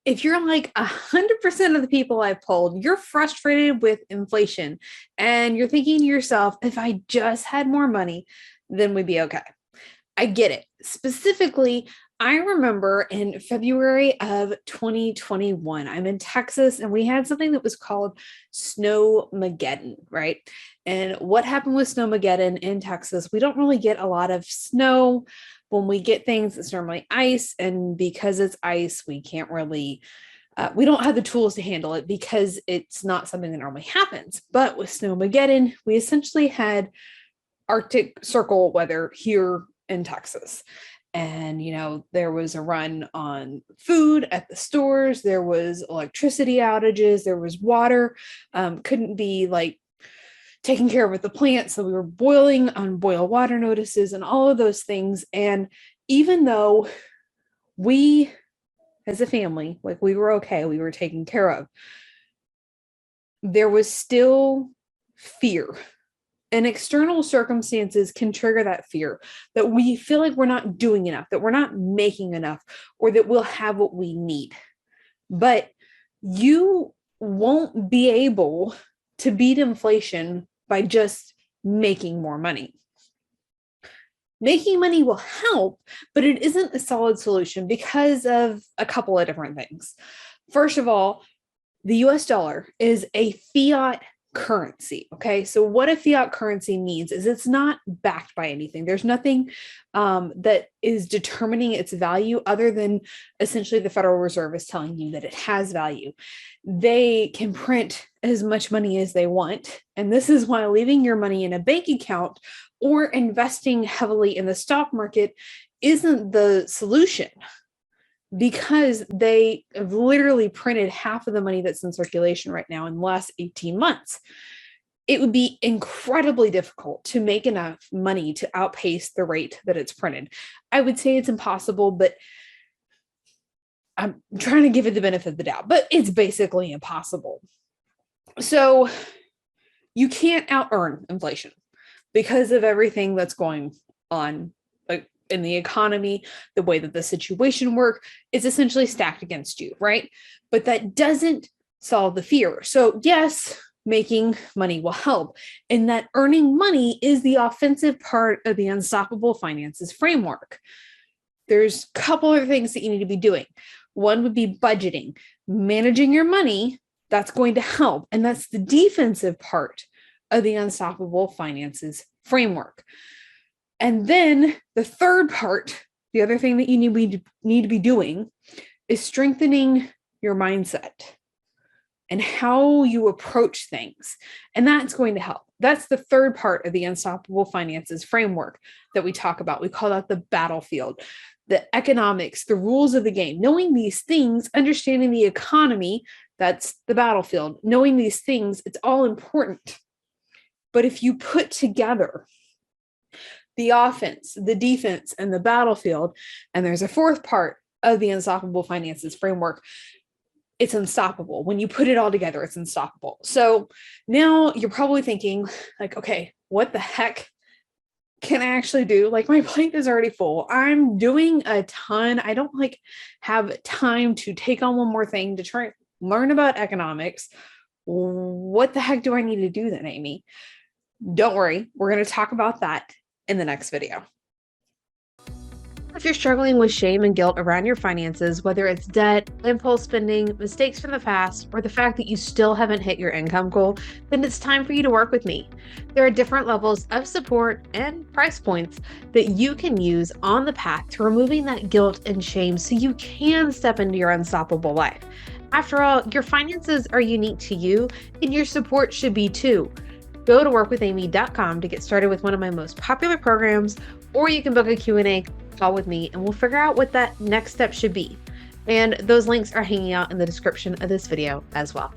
if you're like 100% of the people I've polled, you're frustrated with inflation and you're thinking to yourself, if I just had more money, then we'd be okay. I get it. Specifically, I remember in February of 2021, I'm in Texas and we had something that was called Snowmageddon, right? And what happened with Snowmageddon in Texas, we don't really get a lot of snow. When we get things, it's normally ice. And because it's ice, we can't really, we don't have the tools to handle it because it's not something that normally happens. But with Snowmageddon, we essentially had Arctic Circle weather here in Texas. And, there was a run on food at the stores. There was electricity outages. There was water. Couldn't be like taking care of with the plants. So we were boiling on boil water notices and all of those things. And even though we, as a family, like we were okay, we were taken care of, there was still fear. And external circumstances can trigger that fear that we feel like we're not doing enough, that we're not making enough, or that we'll have what we need. But you won't be able to beat inflation by just making more money. Making money will help, but it isn't a solid solution because of a couple of different things. First of all, the US dollar is a fiat currency. Okay. So what a fiat currency means is it's not backed by anything. There's nothing that is determining its value other than essentially the Federal Reserve is telling you that it has value. They can print as much money as they want. And this is why leaving your money in a bank account or investing heavily in the stock market isn't the solution, because they have literally printed half of the money that's in circulation right now in the last 18 months. It would be incredibly difficult to make enough money to outpace the rate that it's printed. I would say it's impossible, but I'm trying to give it the benefit of the doubt, but it's basically impossible. So you can't out-earn inflation because of everything that's going on in the economy. The way that the situation works is essentially stacked against you, right? But that doesn't solve the fear. So yes, making money will help. And that earning money is the offensive part of the Unstoppable Finances framework. There's a couple of things that you need to be doing. One would be budgeting, managing your money. That's going to help. And that's the defensive part of the Unstoppable Finances framework. And then the third part, the other thing that you need to be doing is strengthening your mindset and how you approach things. And that's going to help. That's the third part of the Unstoppable Finances framework that we talk about. We call that the battlefield, the economics, the rules of the game. Knowing these things, understanding the economy, that's the battlefield. Knowing these things, it's all important. But if you put together the offense, the defense, and the battlefield, and there's a fourth part of the Unstoppable Finances framework, it's unstoppable. When you put it all together, it's unstoppable. So now you're probably thinking like, okay, what the heck can I actually do? Like, my plate is already full. I'm doing a ton. I don't have time to take on one more thing to try and learn about economics. What the heck do I need to do then, Amy? Don't worry. We're going to talk about that in the next video. If you're struggling with shame and guilt around your finances, whether it's debt, impulse spending, mistakes from the past, or the fact that you still haven't hit your income goal, then it's time for you to work with me. There are different levels of support and price points that you can use on the path to removing that guilt and shame so you can step into your unstoppable life. After all, your finances are unique to you, and your support should be too. Go to workwithamy.com to get started with one of my most popular programs, or you can book a Q&A call with me and we'll figure out what that next step should be. And those links are hanging out in the description of this video as well.